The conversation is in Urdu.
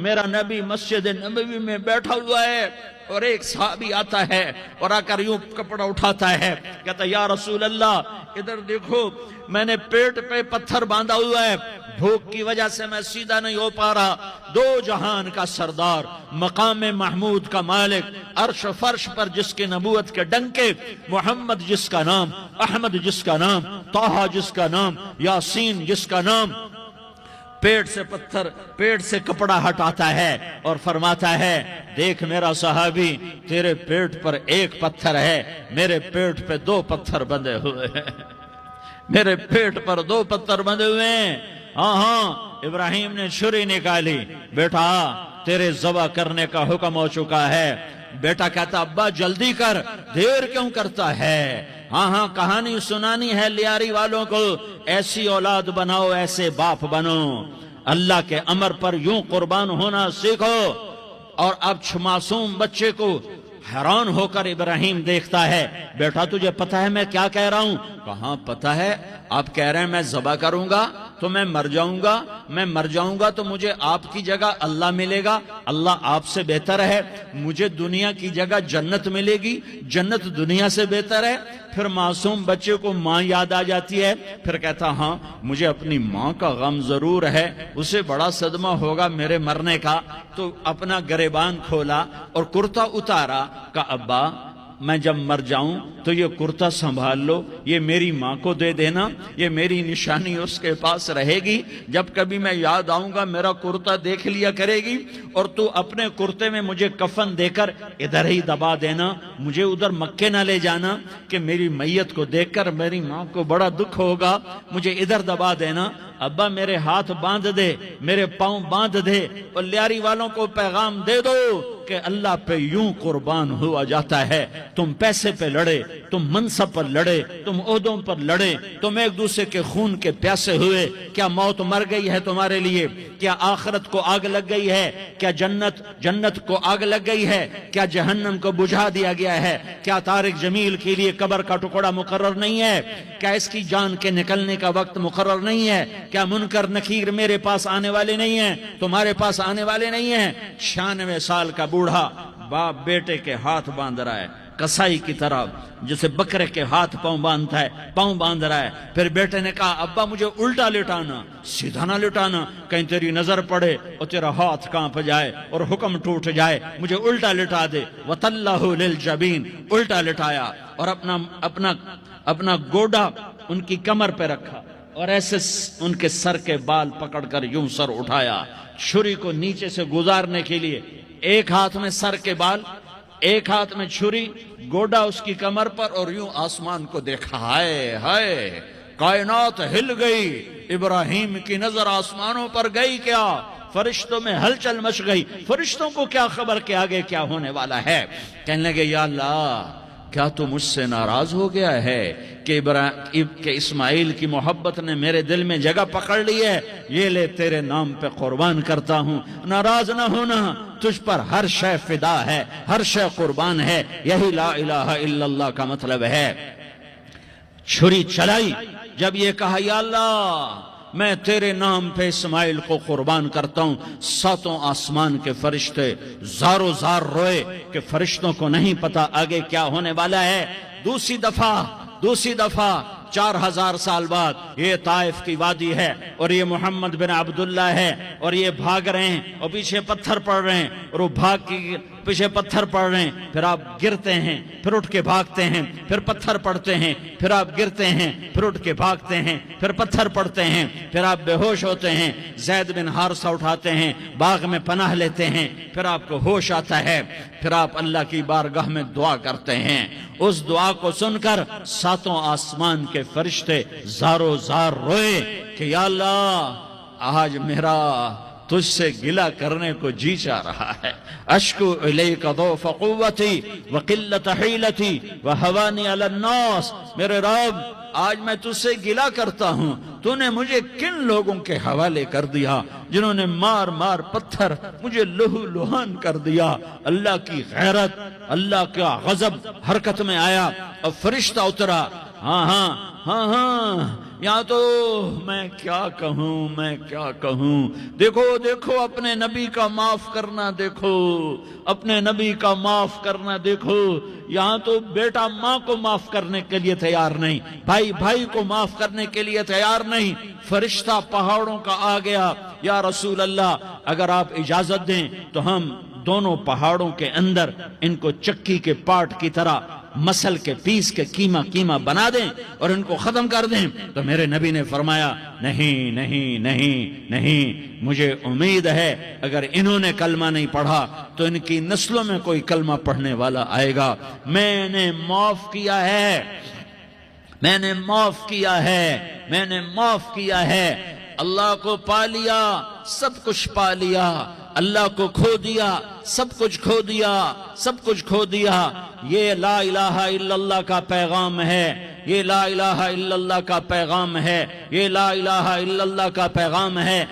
میرا نبی مسجد نبوی میں بیٹھا ہوا ہے اور ایک صحابی آتا ہے اور آ کر یوں کپڑا اٹھاتا ہے، کہتا یا رسول اللہ ادھر دیکھو، میں نے پیٹ پہ پتھر باندھا ہوا ہے، بھوک کی وجہ سے میں سیدھا نہیں ہو پا رہا۔ دو جہان کا سردار، مقام محمود کا مالک، عرش و فرش پر جس کی نبوت کے ڈنکے، محمد جس کا نام، احمد جس کا نام، طٰہٰ جس کا نام، یاسین جس کا نام، پیٹ سے کپڑا ہٹاتا ہے اور فرماتا ہے دیکھ میرا صحابی، تیرے پیٹ پر ایک پتھر ہے، میرے پیٹ پہ دو پتھر بندھے ہوئے ہیں، میرے پیٹ پر دو پتھر بندھے ہوئے ہیں۔ ہاں ابراہیم نے چھری نکالی، بیٹا تیرے ذبح کرنے کا حکم ہو چکا ہے۔ بیٹا کہتا ابا جلدی کر، دیر کیوں کرتا ہے؟ ہاں کہانی سنانی ہے لیاری والوں کو، ایسی اولاد بناؤ، ایسے باپ بنو، اللہ کے امر پر یوں قربان ہونا سیکھو۔ اور اب معصوم بچے کو حیران ہو کر ابراہیم دیکھتا ہے، بیٹا تجھے پتہ ہے میں کیا کہہ رہا ہوں؟ کہاں پتہ ہے، آپ کہہ رہے ہیں میں ذبح کروں گا تو میں مر جاؤں گا تو مجھے آپ کی جگہ اللہ ملے گا، اللہ آپ سے بہتر ہے، مجھے دنیا کی جگہ جنت ملے گی، جنت دنیا سے بہتر ہے۔ پھر معصوم بچے کو ماں یاد آ جاتی ہے، پھر کہتا ہاں مجھے اپنی ماں کا غم ضرور ہے، اسے بڑا صدمہ ہوگا میرے مرنے کا۔ تو اپنا گریبان کھولا اور کرتا اتارا، کہا ابا میں جب مر جاؤں تو یہ کرتا سنبھال لو، یہ میری ماں کو دے دینا، یہ میری نشانی اس کے پاس رہے گی، جب کبھی میں یاد آؤں گا میرا کرتا دیکھ لیا کرے گی، اور تو اپنے کرتے میں مجھے کفن دے کر ادھر ہی دبا دینا، مجھے ادھر مکے نہ لے جانا کہ میری میت کو دیکھ کر میری ماں کو بڑا دکھ ہوگا، مجھے ادھر دبا دینا۔ ابا میرے ہاتھ باندھ دے، میرے پاؤں باندھ دے، اور لیاری والوں کو پیغام دے دو کہ اللہ پہ یوں قربان ہوا جاتا ہے۔ تم پیسے پہ لڑے، تم منصب پر لڑے، تم عہدوں پر لڑے، تم ایک دوسرے کے خون کے پیاسے ہوئے، کیا موت مر گئی ہے تمہارے لیے؟ کیا آخرت کو آگ لگ گئی ہے؟ کیا جنت کو آگ لگ گئی ہے؟ کیا جہنم کو بجھا دیا گیا ہے؟ کیا طارق جمیل کے لیے قبر کا ٹکڑا مقرر نہیں ہے؟ کیا اس کی جان کے نکلنے کا وقت مقرر نہیں ہے؟ کیا منکر نکیر میرے پاس آنے والے نہیں ہیں، تمہارے پاس آنے والے نہیں ہیں؟ 96 سال کا بوڑھا باپ بیٹے کے ہاتھ باندھ رہا ہے، کسائی کی طرح جسے بکرے کے ہاتھ پاؤں باندھتا ہے، پاؤں باندھ رہا ہے۔ پھر بیٹے نے کہا ابا مجھے الٹا لٹانا، سیدھا نہ لٹانا، کہیں تیری نظر پڑے اور تیرا ہاتھ کانپ جائے اور حکم ٹوٹ جائے، مجھے الٹا لٹا دے۔ وَتَلَّهُ لِلْجَبِينِ، الٹا لٹایا اور اپنا گوڈا ان کی کمر پہ رکھا اور ایسے ان کے سر کے بال پکڑ کر یوں سر اٹھایا، چھری کو نیچے سے گزارنے کے لیے، ایک ہاتھ میں سر کے بال، ایک ہاتھ میں چھری، گوڈا اس کی کمر پر، اور یوں آسمان کو دیکھا۔ ہائے ہائے، کائنات ہل گئی، ابراہیم کی نظر آسمانوں پر گئی کیا؟ فرشتوں میں ہلچل مچ گئی، فرشتوں کو کیا خبر کہ آگے کیا ہونے والا ہے؟ کہنے لگے یا اللہ کیا تو مجھ سے ناراض ہو گیا ہے کہ اسماعیل کی محبت نے میرے دل میں جگہ پکڑ لی ہے؟ یہ لے تیرے نام پہ قربان کرتا ہوں، ناراض نہ ہونا، تجھ پر ہر شے فدا ہے، ہر شے قربان ہے، یہی لا الہ الا اللہ کا مطلب ہے۔ چھری چلائی، جب یہ کہا یا اللہ میں تیرے نام پہ اسماعیل کو قربان کرتا ہوں، ساتوں آسمان کے فرشتے زارو زار روئے کہ فرشتوں کو نہیں پتا آگے کیا ہونے والا ہے۔ دوسری دفعہ 4000 سال بعد یہ طائف کی وادی ہے اور یہ محمد بن عبداللہ ہے اور یہ بھاگ رہے ہیں اور پیچھے پتھر پڑ رہے ہیں، اور وہ بھاگ کے پیچھے پتھر پڑ رہے ہیں، پھر آپ گرتے ہیں، پھر اٹھ کے بھاگتے ہیں، پھر پتھر پڑتے ہیں، پھر آپ گرتے ہیں، پھر اٹھ کے بھاگتے ہیں، پھر پتھر پڑتے ہیں، پھر آپ بے ہوش ہوتے ہیں، زید بن حارثہ اٹھاتے ہیں، باغ میں پناہ لیتے ہیں، پھر آپ کو ہوش آتا ہے، پھر آپ اللہ کی بارگاہ میں دعا کرتے ہیں۔ اس دعا کو سن کر ساتوں آسمان کے فرشتے زارو زار روئے کہ یا اللہ آج میرا تجھ سے گلہ کرنے کو جی چاہ رہا ہے۔ اشکو الیک ضعف قوتی وقلت حیلتی وہوانی علی الناس، میرے رب آج میں تجھ سے گلہ کرتا ہوں، تو نے مجھے کن لوگوں کے حوالے کر دیا جنہوں نے مار مار پتھر مجھے لہو لہان کر دیا۔ اللہ کی غیرت، اللہ کا غضب حرکت میں آیا اور فرشتہ اترا۔ ہاں یہاں تو میں کیا کہوں، دیکھو دیکھو اپنے نبی کا معاف کرنا، دیکھو اپنے نبی کا معاف کرنا، دیکھو یہاں تو بیٹا ماں کو معاف کرنے کے لیے تیار نہیں، بھائی بھائی کو معاف کرنے کے لیے تیار نہیں، فرشتہ پہاڑوں کا آ گیا، یا رسول اللہ اگر آپ اجازت دیں تو ہم دونوں پہاڑوں کے اندر ان کو چکی کے پاٹ کی طرح مسل کے پیس کے کیما بنا دیں اور ان کو ختم کر دیں۔ تو میرے نبی نے فرمایا نہیں نہیں نہیں نہیں، مجھے امید ہے اگر انہوں نے کلمہ نہیں پڑھا تو ان کی نسلوں میں کوئی کلمہ پڑھنے والا آئے گا۔ میں نے معاف کیا ہے، میں نے معاف کیا ہے، میں نے معاف کیا ہے۔ اللہ کو پا لیا، سب کچھ پا لیا، اللہ کو کھو دیا، سب کچھ کھو دیا، سب کچھ کھو دیا۔ یہ لا الہ الا اللہ کا پیغام ہے، یہ لا الہ الا اللہ کا پیغام ہے، یہ لا الہ الا اللہ کا پیغام ہے۔